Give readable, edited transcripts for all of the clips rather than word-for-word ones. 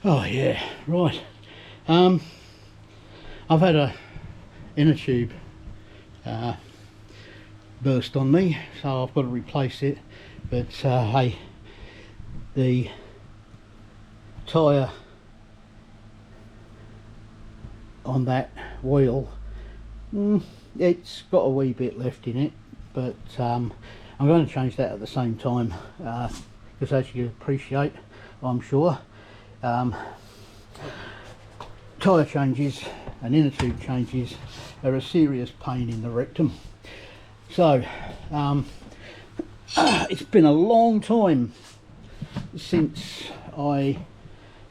Oh yeah, right. I've had a inner tube burst on me, so I've got to replace it. But hey, the tyre on that wheel, it's got a wee bit left in it, but I'm going to change that at the same time, because as you appreciate, I'm sure, tyre changes and inner tube changes are a serious pain in the rectum. So it's been a long time since I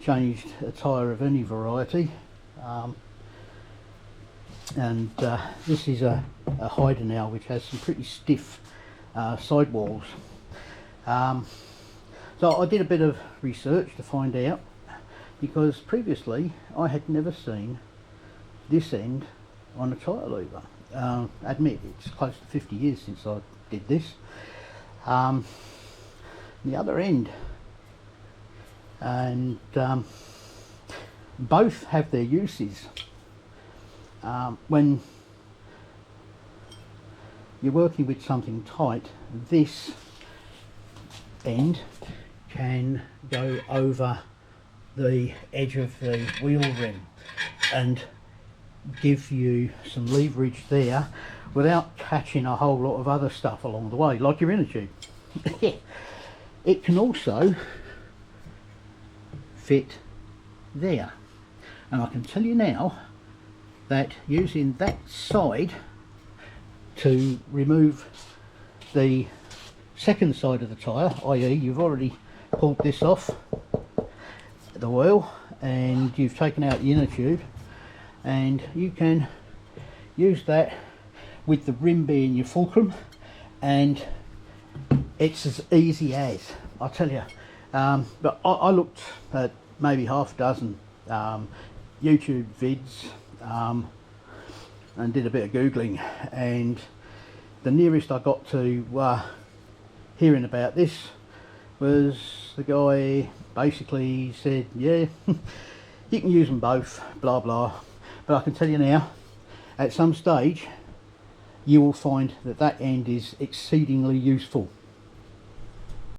changed a tyre of any variety, and this is a Hyder now, which has some pretty stiff sidewalls. So I did a bit of research to find out, because previously I had never seen this end on a tyre lever. Admit it's close to 50 years since I did this. The other end, and both have their uses. When you're working with something tight, this end can go over the edge of the wheel rim and give you some leverage there without catching a whole lot of other stuff along the way, like your inner tube. It can also fit there, and I can tell you now that using that side to remove the second side of the tyre, i.e. you've already pulled this off the wheel and you've taken out the inner tube, and you can use that with the rim being your fulcrum, and it's as easy as, I tell you. But I looked at maybe half a dozen YouTube vids and did a bit of googling, and the nearest I got to hearing about this was the guy basically said, yeah, you can use them both, blah blah, but I can tell you now, at some stage you will find that that end is exceedingly useful.